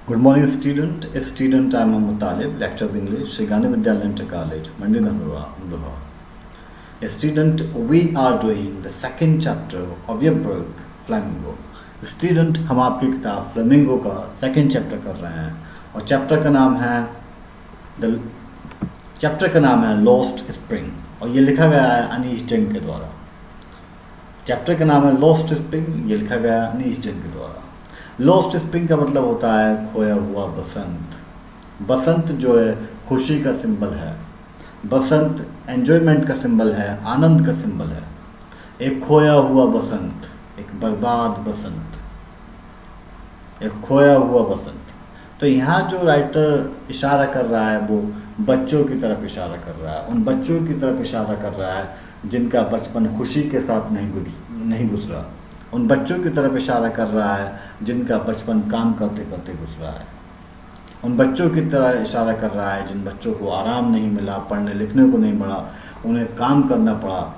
Good morning, student. I am Mohammad Talib, lecturer of English, Sri Gandhi Vidyalaya Inter College, Mandi Dhanurwa, Umroha. Student, we are doing the second chapter of your book, Flamingo. Student, हम आपकी किताब flamingo का second chapter कर रहे हैं और chapter का नाम है लॉस्ट स्प्रिंग और ये लिखा गया है अनीश जंग के द्वारा। चैप्टर का नाम है लॉस्ट स्प्रिंग, ये लिखा गया है अनीश जंग के द्वारा। लॉस्ट स्प्रिंग का मतलब होता है खोया हुआ बसंत। बसंत जो है खुशी का सिंबल है, बसंत एंजॉयमेंट का सिंबल है, आनंद का सिंबल है। एक खोया हुआ बसंत, एक बर्बाद बसंत, एक खोया हुआ बसंत। तो यहाँ जो राइटर इशारा कर रहा है वो बच्चों की तरफ इशारा कर रहा है, उन बच्चों की तरफ इशारा कर रहा है जिनका बचपन खुशी के साथ नहीं गुजरा। उन बच्चों की तरफ इशारा कर रहा है जिनका बचपन काम करते करते गुजरा है। उन बच्चों की तरह इशारा कर रहा है जिन बच्चों को आराम नहीं मिला, पढ़ने लिखने को नहीं मिला, उन्हें काम करना पड़ा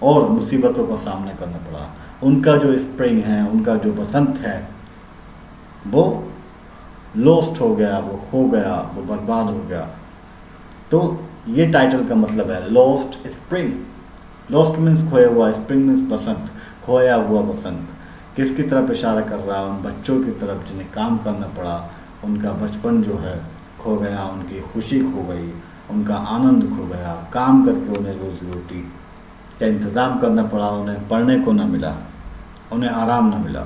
और मुसीबतों का सामना करना पड़ा। उनका जो स्प्रिंग है, उनका जो बसंत है वो लॉस्ट हो गया, वो खो गया, वो बर्बाद हो गया। तो ये टाइटल का मतलब है लॉस्ट स्प्रिंग। लॉस्ट मीन्स खोया हुआ, स्प्रिंग मीन्स बसंत, खोया हुआ बसंत। किसकी तरफ इशारा कर रहा है? उन बच्चों की तरफ जिन्हें काम करना पड़ा, उनका बचपन जो है खो गया, उनकी खुशी खो गई, उनका आनंद खो गया। काम करके उन्हें रोजी रोटी का इंतज़ाम करना पड़ा, उन्हें पढ़ने को ना मिला, उन्हें आराम ना मिला।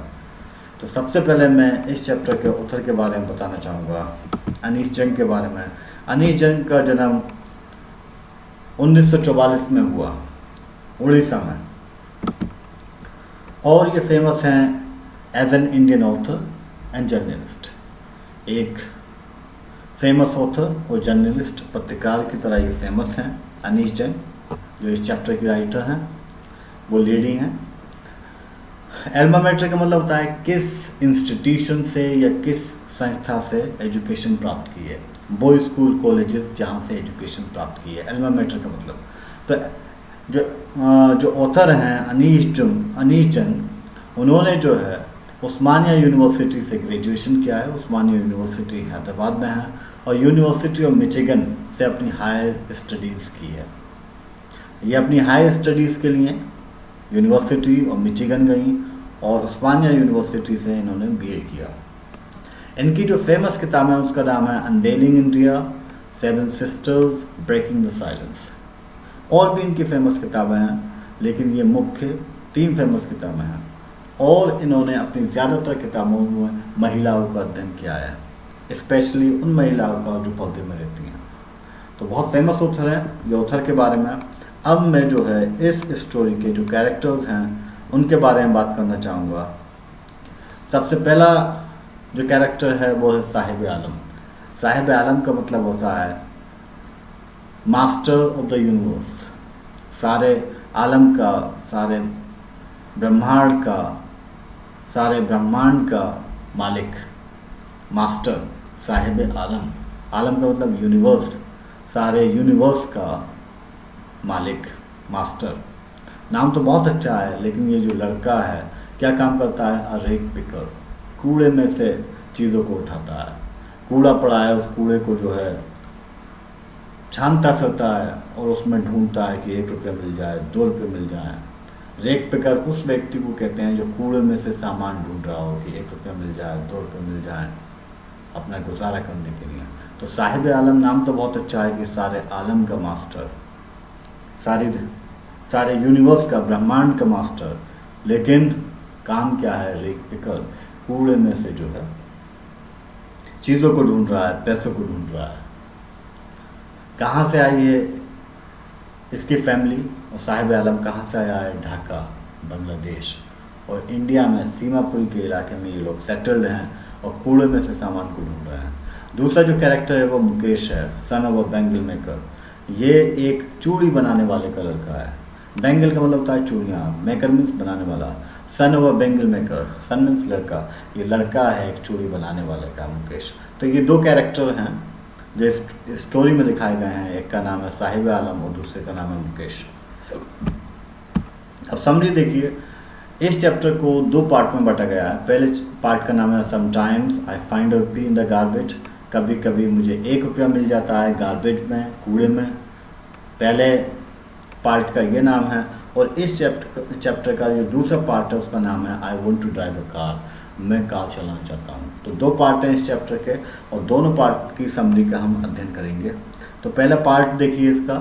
तो सबसे पहले मैं इस चैप्टर के ऑथर के बारे में बताना चाहूँगा, अनीश जंग के बारे में। अनीश जंग का जन्म 1944 में हुआ, उड़ीसा में, और ये फेमस हैं as an Indian author and journalist. एक फेमस ऑथर और जर्नलिस्ट, पत्रकार की तरह ये फेमस हैं अनीश जंग, जो इस चैप्टर की राइटर हैं, वो लेडी हैं। एल्मा मैटर का मतलब होता है किस इंस्टीट्यूशन से या किस संस्था से एजुकेशन प्राप्त की है, बॉय स्कूल कॉलेजेस जहाँ से एजुकेशन प्राप्त की है, एल्मा मैटर का मतलब। तो जो ऑथर हैं अनीश जंग, उन्होंने जो है उस्मानिया यूनिवर्सिटी से ग्रेजुएशन किया है। उस्मानिया यूनिवर्सिटी हैदराबाद में है और यूनिवर्सिटी ऑफ मिचिगन से अपनी हायर स्टडीज़ की है। ये अपनी हायर स्टडीज़ के लिए यूनिवर्सिटी ऑफ मिचिगन गई और उस्मानिया यूनिवर्सिटी से इन्होंने बीए किया। इनकी जो फेमस किताब है उसका नाम है unveiling India, seven sisters, breaking the silence. और भी इनकी फेमस किताबें हैं, लेकिन ये मुख्य 3 फेमस किताबें हैं और इन्होंने अपनी ज़्यादातर किताबों में महिलाओं का अध्ययन किया है, स्पेशली उन महिलाओं का जो पर्दे में रहती हैं। तो बहुत फेमस ऑथर है ये ऑथर के बारे में। अब मैं जो है इस स्टोरी के जो कैरेक्टर्स हैं उनके बारे में बात करना चाहूँगा। सबसे पहला जो कैरेक्टर है वो है साहिब आलम। साहिब आलम का मतलब होता है मास्टर ऑफ द यूनिवर्स, सारे आलम का, सारे ब्रह्मांड का मालिक, मास्टर, साहिब आलम। आलम का मतलब यूनिवर्स, सारे यूनिवर्स का मालिक, मास्टर। नाम तो बहुत अच्छा है, लेकिन ये जो लड़का है क्या काम करता है? अ रेक पिकर, कूड़े में से चीज़ों को उठाता है। कूड़ा पड़ा है, उस कूड़े को जो है छानता फिरता है और उसमें ढूंढता है कि 1 रुपया मिल जाए, 2 रुपये मिल जाए। रेक पिकर उस व्यक्ति को कहते हैं जो कूड़े में से सामान ढूंढ रहा हो कि 1 रुपया मिल जाए, 2 रुपये मिल जाए अपना गुजारा करने के लिए। तो साहिब आलम नाम तो बहुत अच्छा है कि सारे आलम का मास्टर, सारे यूनिवर्स का, ब्रह्मांड का मास्टर। लेकिन काम क्या है? रेक पिकर, कूड़े में से जो है चीज़ों को ढूंढ रहा है, पैसों को ढूंढ रहा है। कहाँ से आई है इसकी फैमिली? और साहिब आलम कहाँ से आया है? ढाका, बांग्लादेश। और इंडिया में सीमापुर के इलाके में ये लोग सेटल्ड हैं और कूड़े में से सामान को ढूंढ रहे हैं। दूसरा जो कैरेक्टर है वो मुकेश है, सन ऑफ अ बैंगल मेकर। ये एक चूड़ी बनाने वाले का लड़का है। बैंगल का मतलब होता है चूड़ियाँ, मेकर मीन्स बनाने वाला। Son of a bangle maker, son means लड़का, ये लड़का है एक चूड़ी बनाने वाले का, मुकेश। तो ये 2 कैरेक्टर हैं जो स्टोरी में दिखाए गए हैं। एक का नाम है साहिब आलम और दूसरे का नाम है मुकेश। अब समझिए, देखिए इस चैप्टर को 2 पार्ट में बांटा गया है। पहले पार्ट का नाम है sometimes I find a rupee in the garbage, कभी कभी मुझे 1 रुपया मिल जाता है गार्बेज में, कूड़े में। पहले पार्ट का ये नाम है। और इस चैप्टर का जो दूसरा पार्ट है उसका नाम है I want to drive a car, मैं कार चलाना चाहता हूँ। तो 2 पार्ट हैं इस चैप्टर के और दोनों पार्ट की समरी का हम अध्ययन करेंगे। तो पहला पार्ट देखिए इसका,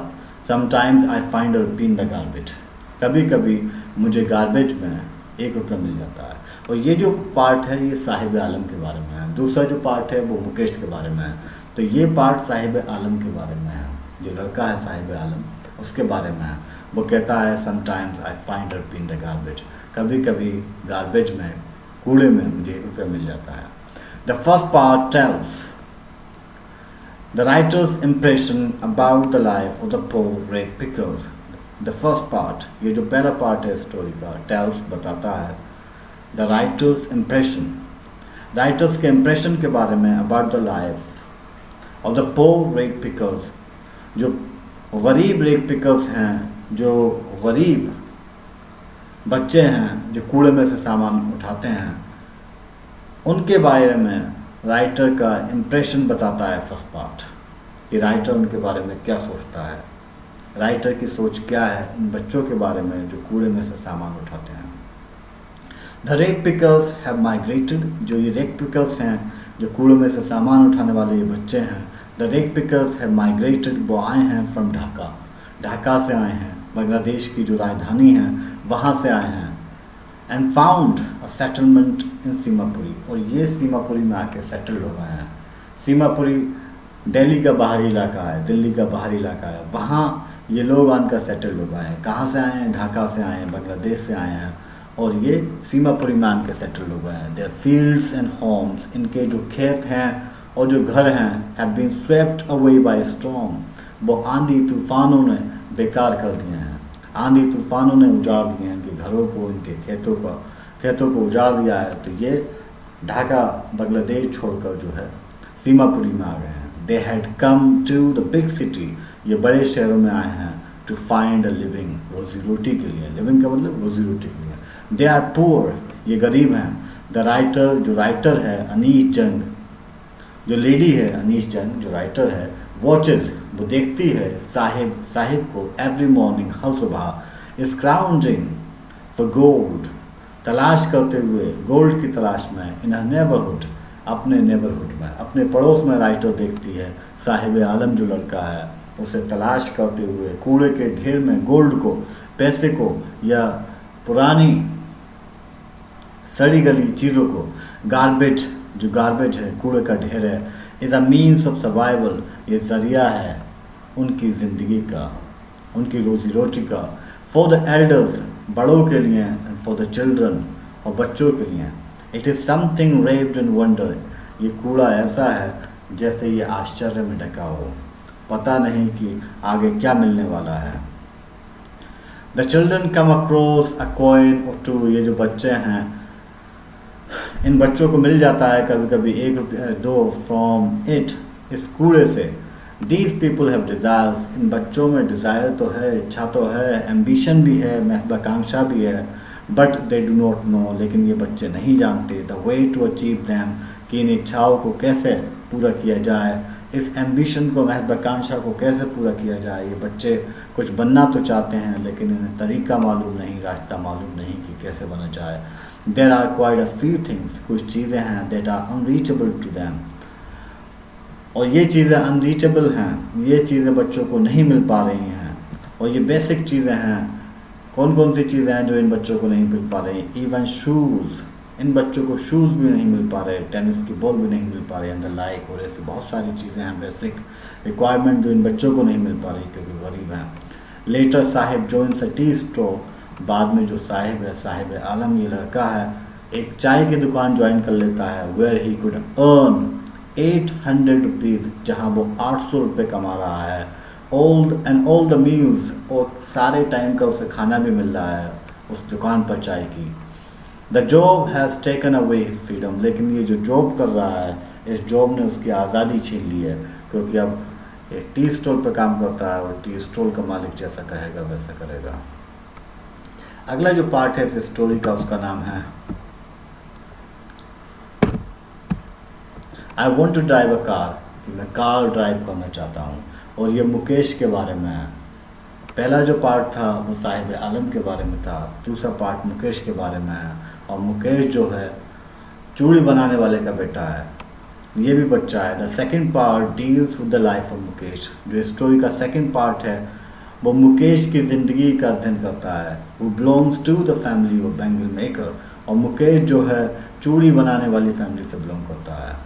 sometimes I find a rupee in the garbage, कभी कभी मुझे गार्बेज में 1 रुपया मिल जाता है। और ये जो पार्ट है ये साहिब आलम के बारे में है। दूसरा जो पार्ट है वो मुकेश के बारे में है। तो ये पार्ट साहिब आलम के बारे में है, जो लड़का है साहिब आलम उसके बारे में है। वो कहता है sometimes I find a rupee in the garbage, कभी कभी गार्बेज में, कूड़े में मुझे 1 रुपया मिल जाता है। The first part tells the writer's impression about the life of the poor rag pickers. The first part, ये जो पहला पार्ट है स्टोरी का, टेल्स बताता है द राइटर्स इम्प्रेशन, राइटर्स के इम्प्रेशन के बारे में about the life of the poor rag pickers, जो गरीब रेग पिकर्स हैं, जो गरीब बच्चे हैं जो कूड़े में से सामान उठाते हैं, उनके बारे में राइटर का इम्प्रेशन बताता है फर्स्ट पार्ट, कि राइटर उनके बारे में क्या सोचता है, राइटर की सोच क्या है इन बच्चों के बारे में जो कूड़े में से सामान उठाते हैं। द रेग पिकर्स हैव माइग्रेटेड, जो ये रेग पिकर्स हैं जो कूड़े में से सामान उठाने वाले ये बच्चे हैं, द रेग पिकर्स हैव माइग्रेटेड, वो आए हैं फ्रॉम ढाका, ढाका से आए हैं, बांग्लादेश की जो राजधानी है वहाँ से आए हैं। And found a settlement in Seemapuri, और ये सीमापुरी में आके सेटल्ड हो गए हैं। सीमापुरी दिल्ली का बाहरी इलाका है, दिल्ली का बाहरी इलाका है, वहाँ ये लोग आकर सेटल्ड हो गए हैं। कहाँ से आए हैं? ढाका से आए हैं, बांग्लादेश से आए हैं, और ये सीमापुरी में आके सेटल्ड हो गए हैं। देयर फील्ड्स एंड होम्स, इनके जो खेत हैं और जो घर हैं, have been swept away by storm, वो आंधी तूफानों ने बेकार कर दिए हैं। आंधी तूफानों ने उजाड़ दिए हैं इनके घरों को, इनके खेतों को उजाड़ दिया है। तो ये ढाका बांग्लादेश छोड़कर जो है सीमापुरी में आ गए हैं। They had come to the big city, ये बड़े शहरों में आए हैं टू फाइंड अ लिविंग, रोजी रोटी के लिए। लिविंग का मतलब रोजी रोटी के लिए। दे आर पुअर, ये गरीब हैं। द राइटर, जो राइटर है अनीश जंग, जो लेडी है अनीश जंग जो राइटर है, वॉचेज, वो देखती है साहिब को एवरी मॉर्निंग, हर सुबह, स्क्राउंजिंग फॉर गोल्ड, तलाश करते हुए, गोल्ड की तलाश में, इन अ नेबरहुड, अपने नेबरहुड में, अपने पड़ोस में राइटर देखती है साहिब आलम जो लड़का है उसे तलाश करते हुए कूड़े के ढेर में गोल्ड को, पैसे को, या पुरानी सड़ी गली चीज़ों को। गार्बेज, जो गार्बेज है, कूड़े का ढेर है, is a means of survival, ये ज़रिया है उनकी ज़िंदगी का, उनकी रोज़ी रोटी का। फॉर द एल्डर्स, बड़ों के लिए, एंड फॉर द चिल्ड्रन, और बच्चों के लिए। It is something रेव्ड in wonder, ये कूड़ा ऐसा है जैसे ये आश्चर्य में ढका हो, पता नहीं कि आगे क्या मिलने वाला है। The children come across a coin और टू, ये जो बच्चे हैं, इन बच्चों को मिल जाता है कभी कभी 1 रुपया 2 फ्रॉम इट, इस कूड़े से। दीज पीपल हैव डिज़ायर्स, इन बच्चों में डिज़ायर तो है, इच्छा तो है, एम्बिशन भी है, महत्वाकांक्षा भी है, but they do not know, लेकिन ये बच्चे नहीं जानते the way to achieve them, कि इन इच्छाओं को कैसे पूरा किया जाए, इस एम्बिशन को, महत्वाकांक्षा को कैसे पूरा किया जाए। ये बच्चे कुछ बनना तो चाहते हैं लेकिन इन्हें तरीका मालूम नहीं, रास्ता मालूम नहीं कि कैसे बना जाए। There are quite a few things, कुछ चीज़ें हैं, that are unreachable to them, और ये चीज़ें अनरीचेबल हैं, ये चीज़ें बच्चों को नहीं मिल पा रही हैं। और ये बेसिक चीज़ें हैं, कौन कौन सी चीज़ें हैं जो इन बच्चों को नहीं मिल पा रही? इवन शूज़, इन बच्चों को शूज़ भी नहीं मिल पा रहे, टेनिस की बॉल भी नहीं मिल पा रही, अंदर लाइक, और ऐसी बहुत सारी चीज़ें हैं बेसिक रिक्वायरमेंट जो इन बच्चों को नहीं मिल पा रही क्योंकि गरीब हैं। लेटर साहिब जॉइन्स अ टी स्टोर, बाद में जो साहिब है, साहिब आलम ये लड़का है, एक चाय की दुकान ज्वाइन कर लेता है, where he could earn 800 rupees, जहाँ वो 800 रुपये कमा रहा है। ऑल द मील्स, और सारे टाइम का उसे खाना भी मिल रहा है उस दुकान पर चाय की। The job has taken away his freedom, लेकिन ये जो जॉब कर रहा है, इस जॉब ने उसकी आज़ादी छीन ली है, क्योंकि अब एक टी स्टॉल पर काम करता है और टी स्टॉल का मालिक जैसा कहेगा वैसा करेगा। अगला जो पार्ट है इस स्टोरी का उसका नाम है I want to drive a car, कि मैं कार ड्राइव करना चाहता हूँ। और ये मुकेश के बारे में है। पहला जो पार्ट था वो साहिब आलम के बारे में था, दूसरा पार्ट मुकेश के बारे में है। और मुकेश जो है चूड़ी बनाने वाले का बेटा है, ये भी बच्चा है। The second part deals with the life of Mukesh. जो स्टोरी का सेकेंड पार्ट है वो मुकेश की ज़िंदगी का अध्ययन करता है। वो belongs to the family of bangle maker. और मुकेश जो है चूड़ी बनाने वाली फैमिली से बिलोंग करता है।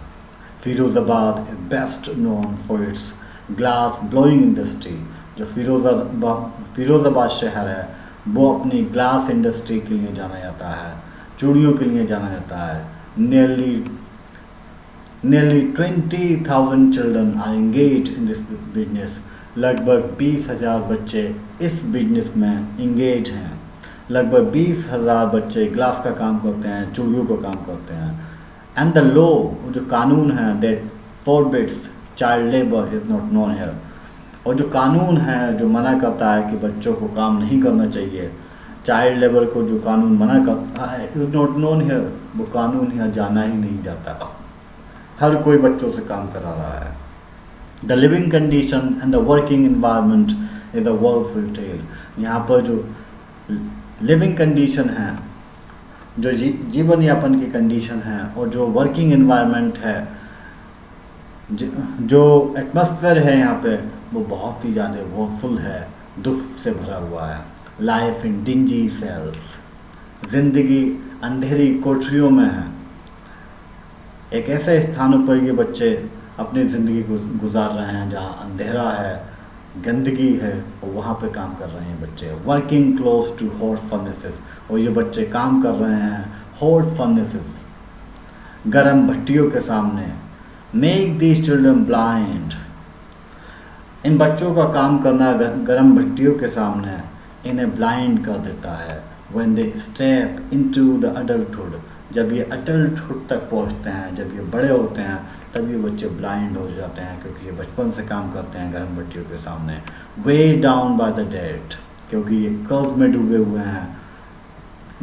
Firozabad is best known for its glass blowing industry. जो फिरोज़ाबाद शहर है वो अपनी ग्लास इंडस्ट्री के लिए जाना जाता है, चूड़ियों के लिए जाना जाता है। Nearly 20,000 children are engaged in this business. लगभग 20,000 बच्चे इस बिजनेस में इंगेज हैं। लगभग 20,000 बच्चे ग्लास का काम करते हैं, चूड़ियों का काम करते हैं। एंड द लॉ, जो कानून है, that forbids child labour is not known here. और जो कानून है जो मना करता है कि बच्चों को काम नहीं करना चाहिए, चाइल्ड लेबर को जो कानून मना करता है इज़ नॉट नोन हियर, वो कानून यहाँ जाना ही नहीं जाता। हर कोई बच्चों से काम करा रहा है। The living condition and the working environment is a wonderful tale. यहाँ पर जो लिविंग कंडीशन है, जो जीवन यापन की कंडीशन है, और जो वर्किंग इन्वायरमेंट है, जो एटमॉस्फेयर है यहाँ पे, वो बहुत ही ज़्यादा वंडरफुल है, दुख से भरा हुआ है। लाइफ इन डिंजी सेल्स, ज़िंदगी अंधेरी कोठरियों में है। एक ऐसे स्थानों पर ये बच्चे अपनी ज़िंदगी गुजार रहे हैं जहाँ अंधेरा है, गंदगी है, और वहाँ पे काम कर रहे हैं बच्चे। Working close to hot furnaces, और ये बच्चे काम कर रहे हैं हॉट फर्नेसेस, गर्म भट्टियों के सामने। मेक दीज चिल्ड्रन ब्लाइंड, इन बच्चों का काम करना गर्म भट्टियों के सामने इन्हें ब्लाइंड कर देता है। When they step into the adulthood, जब ये अडल्टहुड तक पहुंचते हैं, जब ये बड़े होते हैं, तब ये बच्चे ब्लाइंड हो जाते हैं, क्योंकि ये बचपन से काम करते हैं गर्म भट्टियों के सामने। Weighed down by the debt, क्योंकि ये कर्ज में डूबे हुए हैं।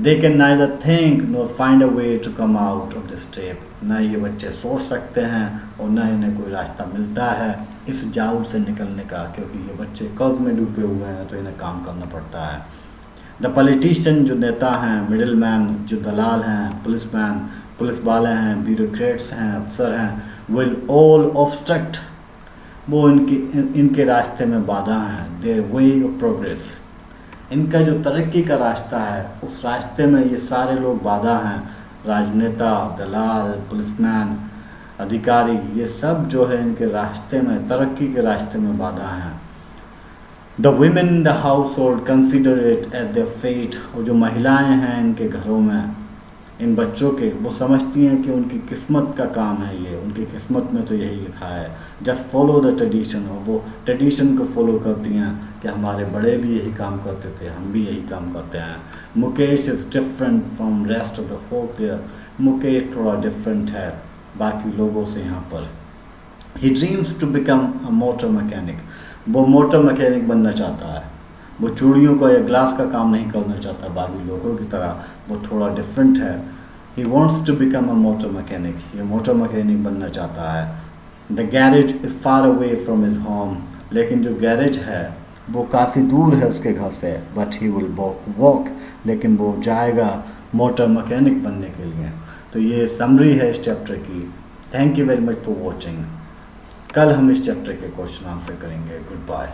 They can neither think nor find a way to come out of this trap. ना ये बच्चे सोच सकते हैं और ना इन्हें कोई रास्ता मिलता है इस जाल से निकलने का, क्योंकि ये बच्चे कर्ज में डूबे हुए हैं, तो इन्हें काम करना पड़ता है। द पॉलिटिशियन, जो नेता हैं, मिडिल मैन, जो दलाल हैं, पुलिसमैन, पुलिस वाले हैं, ब्यूरोक्रेट्स हैं, अफसर हैं, विल ऑल ऑब्स्ट्रक्ट, वो इनके रास्ते में बाधा हैं। देयर वे ऑफ प्रोग्रेस, इनका जो तरक्की का रास्ता है उस रास्ते में ये सारे लोग बाधा हैं। राजनेता, दलाल, पुलिसमैन, अधिकारी, ये सब जो है इनके रास्ते में, तरक्की के रास्ते में बाधा हैं। The women in the household consider it as their fate, और जो महिलाएं हैं इनके घरों में, इन बच्चों के, वो समझती हैं कि उनकी किस्मत का काम है ये, उनकी किस्मत में तो यही लिखा है। जस्ट फॉलो द ट्रेडिशन, और वो ट्रेडिशन को फॉलो करती हैं कि हमारे बड़े भी यही काम करते थे, हम भी यही काम करते हैं। Mukesh is different from rest of the folk there, Mukesh थोड़ा डिफरेंट है बाकी लोगों से यहाँ पर। He dreams to become a motor mechanic, वो मोटर मैकेनिक बनना चाहता है। वो चूड़ियों का या ग्लास का काम नहीं करना चाहता बाकी लोगों की तरह, वो थोड़ा डिफरेंट है। He wants to become a motor mechanic, ये मोटर मैकेनिक बनना चाहता है। The garage is far away from his home, लेकिन जो गैरेज है वो काफ़ी दूर है उसके घर से। बट ही विल वॉक, लेकिन वो जाएगा मोटर मैकेनिक बनने के लिए। तो ये समरी है इस चैप्टर की। Thank you very much for watching. कल हम इस चैप्टर के क्वेश्चन आंसर करेंगे। Good bye.